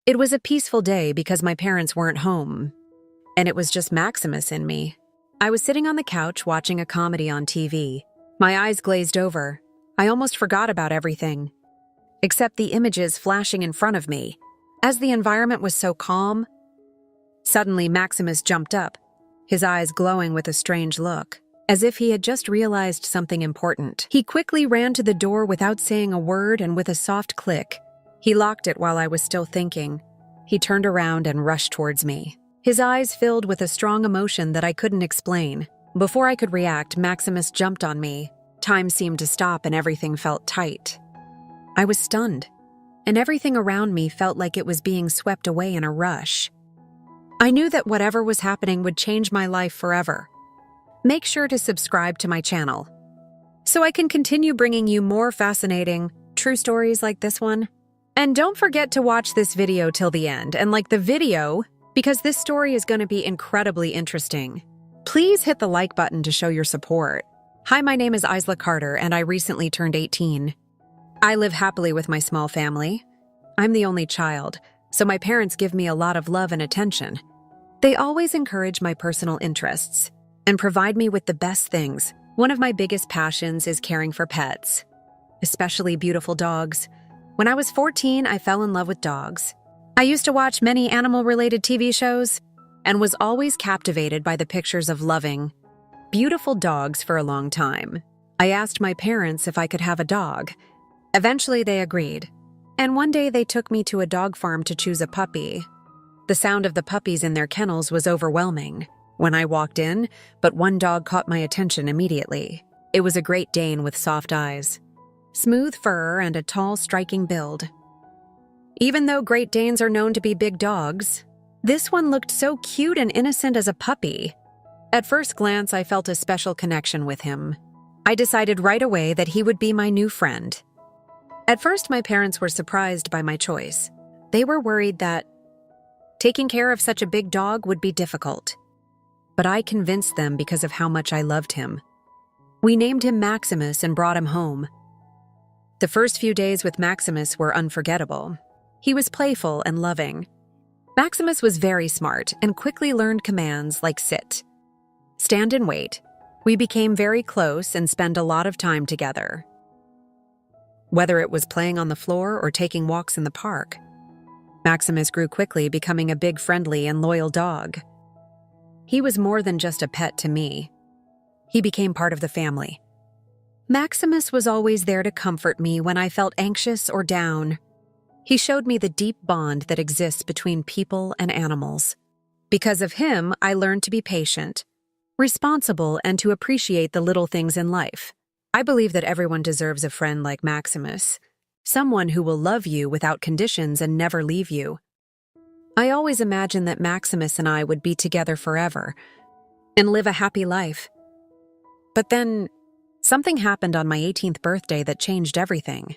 It was a peaceful day because my parents weren't home, and it was just Maximus and me. I was sitting on the couch watching a comedy on TV. My eyes glazed over. I almost forgot about everything, except the images flashing in front of me. As the environment was so calm, suddenly Maximus jumped up, his eyes glowing with a strange look, as if he had just realized something important. He quickly ran to the door without saying a word, and with a soft click, he locked it while I was still thinking. He turned around and rushed towards me, his eyes filled with a strong emotion that I couldn't explain. Before I could react, Maximus jumped on me. Time seemed to stop and everything felt tight. I was stunned, and everything around me felt like it was being swept away in a rush. I knew that whatever was happening would change my life forever. Make sure to subscribe to my channel so I can continue bringing you more fascinating, true stories like this one. And don't forget to watch this video till the end and like the video because this story is going to be incredibly interesting. Please hit the like button to show your support. Hi, my name is Isla Carter and I recently turned 18. I live happily with my small family. I'm the only child, so my parents give me a lot of love and attention. They always encourage my personal interests and provide me with the best things. One of my biggest passions is caring for pets, especially beautiful dogs. When I was 14, I fell in love with dogs. I used to watch many animal-related TV shows and was always captivated by the pictures of loving, beautiful dogs for a long time. I asked my parents if I could have a dog. Eventually, they agreed. And one day, they took me to a dog farm to choose a puppy. The sound of the puppies in their kennels was overwhelming when I walked in, but one dog caught my attention immediately. It was a Great Dane with soft eyes, smooth fur, and a tall, striking build. Even though Great Danes are known to be big dogs, this one looked so cute and innocent as a puppy. At first glance, I felt a special connection with him. I decided right away that he would be my new friend. At first, my parents were surprised by my choice. They were worried that taking care of such a big dog would be difficult. But I convinced them because of how much I loved him. We named him Maximus and brought him home. The first few days with Maximus were unforgettable. He was playful and loving. Maximus was very smart and quickly learned commands like sit, stand, and wait. We became very close and spent a lot of time together. Whether it was playing on the floor or taking walks in the park, Maximus grew quickly, becoming a big, friendly, and loyal dog. He was more than just a pet to me. He became part of the family. Maximus was always there to comfort me when I felt anxious or down. He showed me the deep bond that exists between people and animals. Because of him, I learned to be patient, responsible, and to appreciate the little things in life. I believe that everyone deserves a friend like Maximus, someone who will love you without conditions and never leave you. I always imagined that Maximus and I would be together forever and live a happy life. But then, something happened on my 18th birthday that changed everything.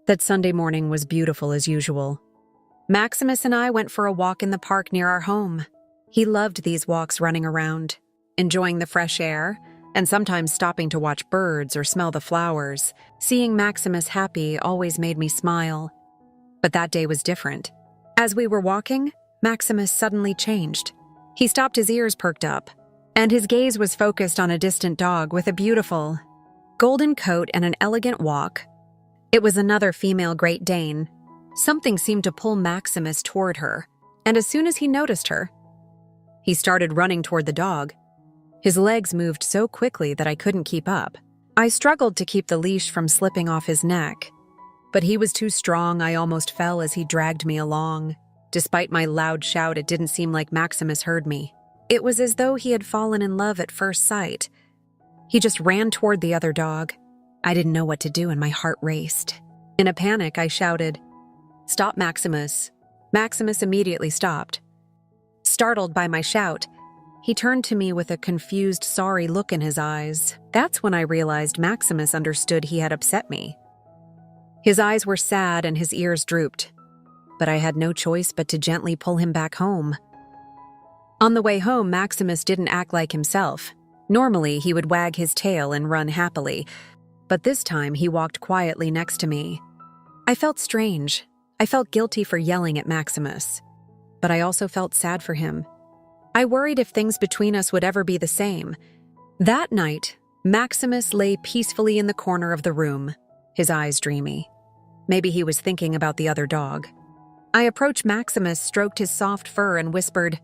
That Sunday morning was beautiful as usual. Maximus and I went for a walk in the park near our home. He loved these walks, running around, enjoying the fresh air, and sometimes stopping to watch birds or smell the flowers. Seeing Maximus happy always made me smile. But that day was different. As we were walking, Maximus suddenly changed. He stopped, his ears perked up, and his gaze was focused on a distant dog with a beautiful golden coat and an elegant walk. It was another female Great Dane. Something seemed to pull Maximus toward her, and as soon as he noticed her, he started running toward the dog. His legs moved so quickly that I couldn't keep up. I struggled to keep the leash from slipping off his neck, but he was too strong. I almost fell as he dragged me along. Despite my loud shout, it didn't seem like Maximus heard me. It was as though he had fallen in love at first sight. He just ran toward the other dog. I didn't know what to do and my heart raced. In a panic, I shouted, "Stop, Maximus." Maximus immediately stopped. Startled by my shout, he turned to me with a confused, sorry look in his eyes. That's when I realized Maximus understood he had upset me. His eyes were sad and his ears drooped, but I had no choice but to gently pull him back home. On the way home, Maximus didn't act like himself. Normally, he would wag his tail and run happily, but this time he walked quietly next to me. I felt strange. I felt guilty for yelling at Maximus, but I also felt sad for him. I worried if things between us would ever be the same. That night, Maximus lay peacefully in the corner of the room, his eyes dreamy. Maybe he was thinking about the other dog. I approached Maximus, stroked his soft fur, and whispered,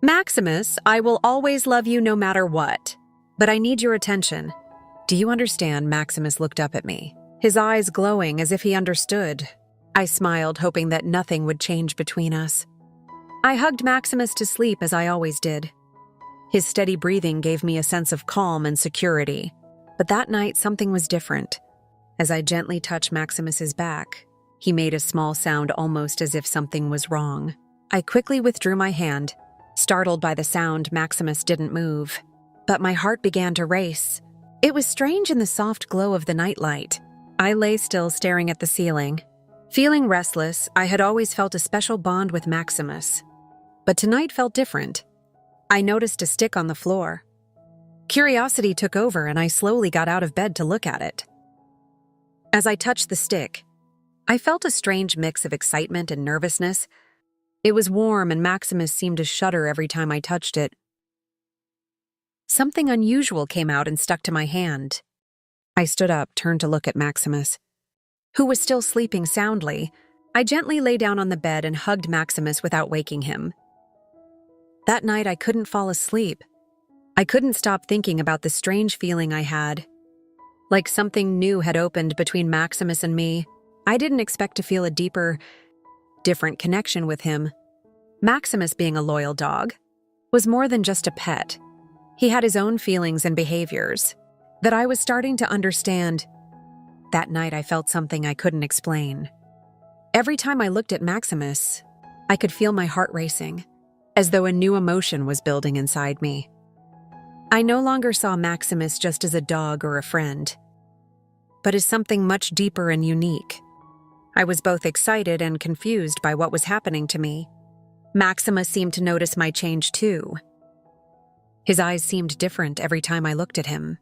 "Maximus, I will always love you no matter what. But I need your attention." "Do you understand?" Maximus looked up at me, his eyes glowing as if he understood. I smiled, hoping that nothing would change between us. I hugged Maximus to sleep as I always did. His steady breathing gave me a sense of calm and security. But that night, something was different. As I gently touched Maximus's back, he made a small sound almost as if something was wrong. I quickly withdrew my hand. Startled by the sound, Maximus didn't move. But my heart began to race. It was strange in the soft glow of the nightlight. I lay still, staring at the ceiling. Feeling restless, I had always felt a special bond with Maximus. But tonight felt different. I noticed a stick on the floor. Curiosity took over, and I slowly got out of bed to look at it. As I touched the stick, I felt a strange mix of excitement and nervousness. It was warm, and Maximus seemed to shudder every time I touched it. Something unusual came out and stuck to my hand. I stood up, turned to look at Maximus, who was still sleeping soundly. I gently lay down on the bed and hugged Maximus without waking him. That night, I couldn't fall asleep. I couldn't stop thinking about the strange feeling I had. Like something new had opened between Maximus and me. I didn't expect to feel a deeper, different connection with him. Maximus, being a loyal dog, was more than just a pet. He had his own feelings and behaviors that I was starting to understand. That night, I felt something I couldn't explain. Every time I looked at Maximus, I could feel my heart racing, as though a new emotion was building inside me. I no longer saw Maximus just as a dog or a friend, but as something much deeper and unique. I was both excited and confused by what was happening to me. Maximus seemed to notice my change too. His eyes seemed different every time I looked at him,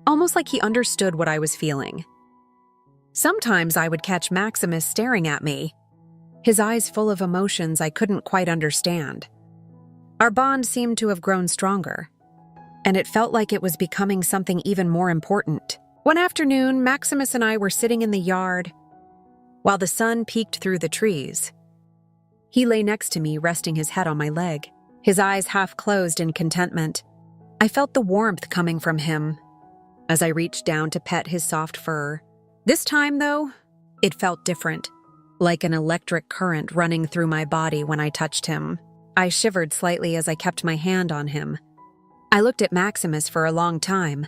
almost like he understood what I was feeling. Sometimes I would catch Maximus staring at me, his eyes full of emotions I couldn't quite understand. Our bond seemed to have grown stronger, and it felt like it was becoming something even more important. One afternoon, Maximus and I were sitting in the yard while the sun peeked through the trees. He lay next to me, resting his head on my leg, his eyes half closed in contentment. I felt the warmth coming from him as I reached down to pet his soft fur. This time, though, it felt different, like an electric current running through my body when I touched him. I shivered slightly as I kept my hand on him. I looked at Maximus for a long time,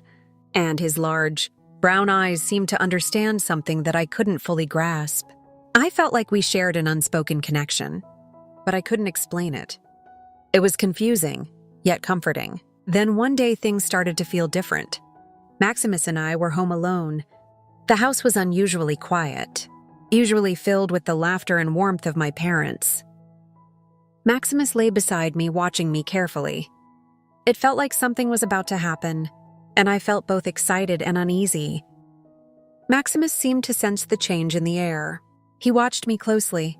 and his large, brown eyes seemed to understand something that I couldn't fully grasp. I felt like we shared an unspoken connection, but I couldn't explain it. It was confusing, yet comforting. Then one day things started to feel different. Maximus and I were home alone. The house was unusually quiet, usually filled with the laughter and warmth of my parents. Maximus lay beside me, watching me carefully. It felt like something was about to happen, and I felt both excited and uneasy. Maximus seemed to sense the change in the air. He watched me closely,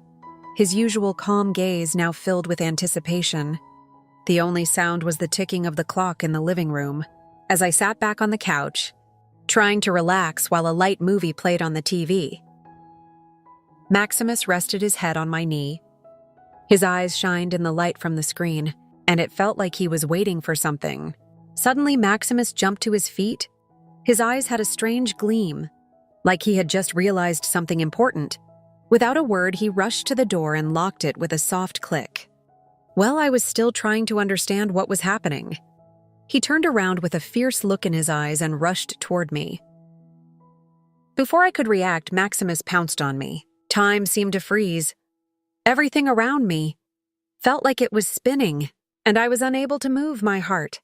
his usual calm gaze now filled with anticipation. The only sound was the ticking of the clock in the living room. As I sat back on the couch, trying to relax while a light movie played on the TV, Maximus rested his head on my knee. His eyes shined in the light from the screen, and it felt like he was waiting for something. Suddenly, Maximus jumped to his feet. His eyes had a strange gleam, like he had just realized something important. Without a word, he rushed to the door and locked it with a soft click. While I was still trying to understand what was happening, he turned around with a fierce look in his eyes and rushed toward me. Before I could react, Maximus pounced on me. Time seemed to freeze. Everything around me felt like it was spinning, and I was unable to move. My heart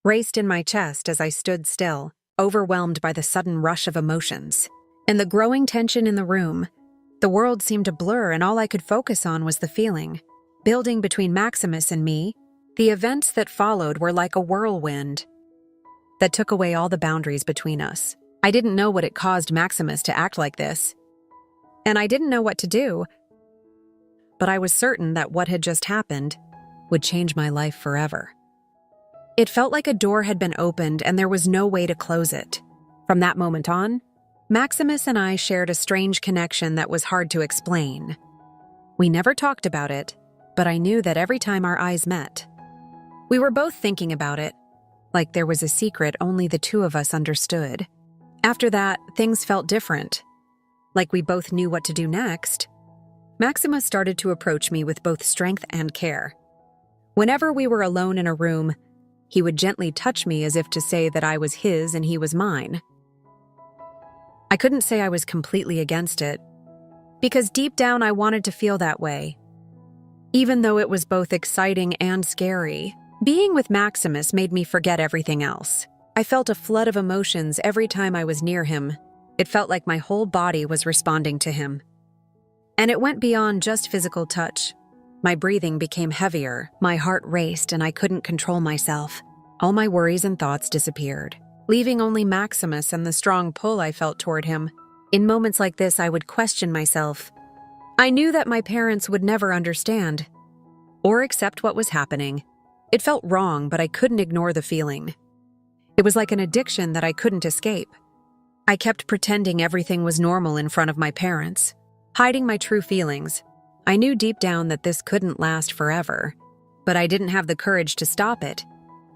raced in my chest as I stood still, overwhelmed by the sudden rush of emotions and the growing tension in the room. The world seemed to blur, and all I could focus on was the feeling building between Maximus and me. The events that followed were like a whirlwind that took away all the boundaries between us. I didn't know what had caused Maximus to act like this. and I didn't know what to do. But I was certain that what had just happened would change my life forever. It felt like a door had been opened and there was no way to close it. From that moment on, Maximus and I shared a strange connection that was hard to explain. We never talked about it, but I knew that every time our eyes met, we were both thinking about it, like there was a secret only the two of us understood. After that, things felt different. Like we both knew what to do next. Maximus started to approach me with both strength and care. Whenever we were alone in a room, he would gently touch me as if to say that I was his and he was mine. I couldn't say I was completely against it, because deep down I wanted to feel that way. Even though it was both exciting and scary, being with Maximus made me forget everything else. I felt a flood of emotions every time I was near him. It felt like my whole body was responding to him. And it went beyond just physical touch. My breathing became heavier, my heart raced, and I couldn't control myself. All my worries and thoughts disappeared, leaving only Maximus and the strong pull I felt toward him. In moments like this, I would question myself. I knew that my parents would never understand or accept what was happening. It felt wrong, but I couldn't ignore the feeling. It was like an addiction that I couldn't escape. I kept pretending everything was normal in front of my parents, hiding my true feelings. I knew deep down that this couldn't last forever, but I didn't have the courage to stop it.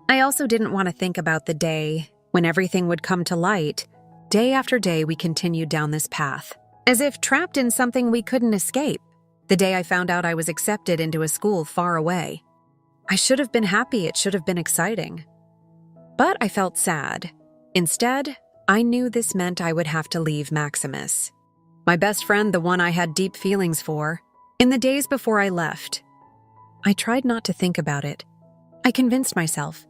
I also didn't want to think about the day when everything would come to light. Day after day, we continued down this path, as if trapped in something we couldn't escape. The day I found out I was accepted into a school far away. I should have been happy, it should have been exciting. But I felt sad. Instead, I knew this meant I would have to leave Maximus, my best friend, the one I had deep feelings for. In the days before I left, I tried not to think about it. I convinced myself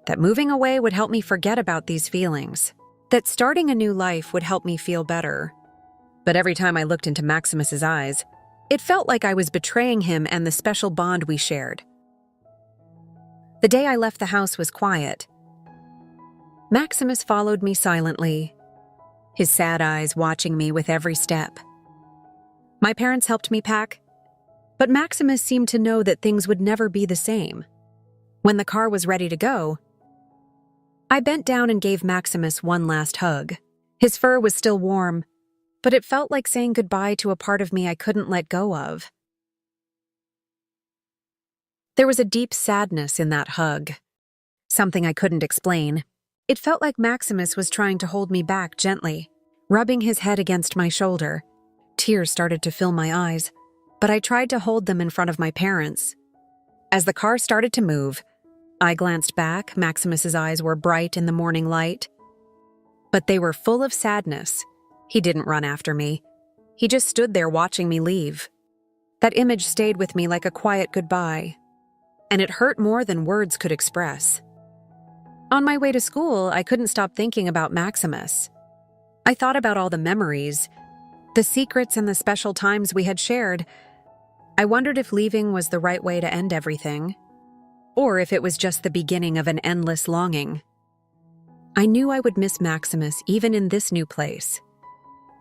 that moving away would help me forget about these feelings, that starting a new life would help me feel better. But every time I looked into Maximus's eyes, it felt like I was betraying him and the special bond we shared. The day I left the house was quiet. Maximus followed me silently, his sad eyes watching me with every step. My parents helped me pack, but Maximus seemed to know that things would never be the same. When the car was ready to go, I bent down and gave Maximus one last hug. His fur was still warm, but it felt like saying goodbye to a part of me I couldn't let go of. There was a deep sadness in that hug, something I couldn't explain. It felt like Maximus was trying to hold me back gently, rubbing his head against my shoulder. Tears started to fill my eyes, but I tried to hold them in front of my parents. As the car started to move, I glanced back. Maximus's eyes were bright in the morning light, but they were full of sadness. He didn't run after me. He just stood there watching me leave. That image stayed with me like a quiet goodbye, and it hurt more than words could express. On my way to school, I couldn't stop thinking about Maximus. I thought about all the memories, the secrets and the special times we had shared. I wondered if leaving was the right way to end everything, or if it was just the beginning of an endless longing. I knew I would miss Maximus even in this new place,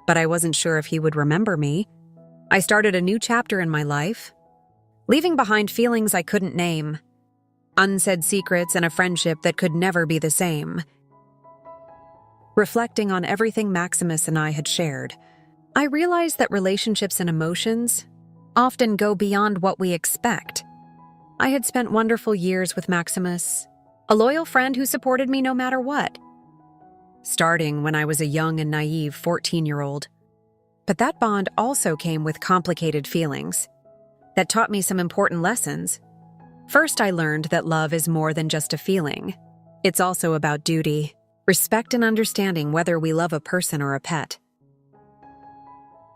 but I wasn't sure if he would remember me. I started a new chapter in my life, leaving behind feelings I couldn't name, unsaid secrets, and a friendship that could never be the same. Reflecting on everything Maximus and I had shared, I realized that relationships and emotions often go beyond what we expect. I had spent wonderful years with Maximus, a loyal friend who supported me no matter what, starting when I was a young and naive 14-year-old. But that bond also came with complicated feelings that taught me some important lessons. First, I learned that love is more than just a feeling. It's also about duty, respect, and understanding, whether we love a person or a pet.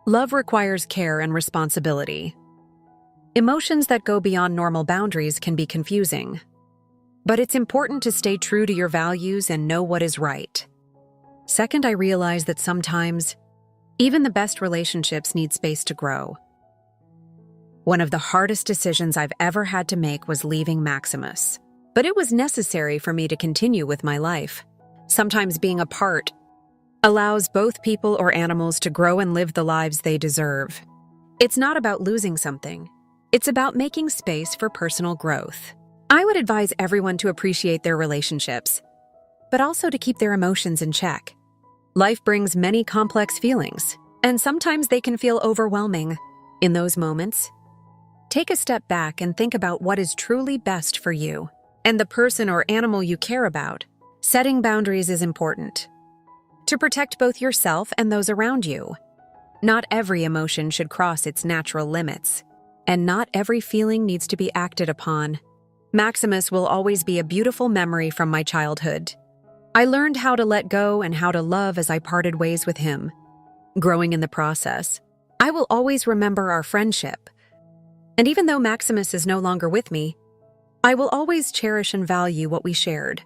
Love requires care and responsibility. Emotions that go beyond normal boundaries can be confusing, but it's important to stay true to your values and know what is right. Second, I realized that sometimes even the best relationships need space to grow. One of the hardest decisions I've ever had to make was leaving Maximus, but it was necessary for me to continue with my life. Sometimes being apart allows both people or animals to grow and live the lives they deserve. It's not about losing something. It's about making space for personal growth. I would advise everyone to appreciate their relationships, but also to keep their emotions in check. Life brings many complex feelings, and sometimes they can feel overwhelming. In those moments, take a step back and think about what is truly best for you and the person or animal you care about. Setting boundaries is important to protect both yourself and those around you. Not every emotion should cross its natural limits, and not every feeling needs to be acted upon. Maximus will always be a beautiful memory from my childhood. I learned how to let go and how to love as I parted ways with him. Growing in the process, I will always remember our friendship. And even though Maximus is no longer with me, I will always cherish and value what we shared.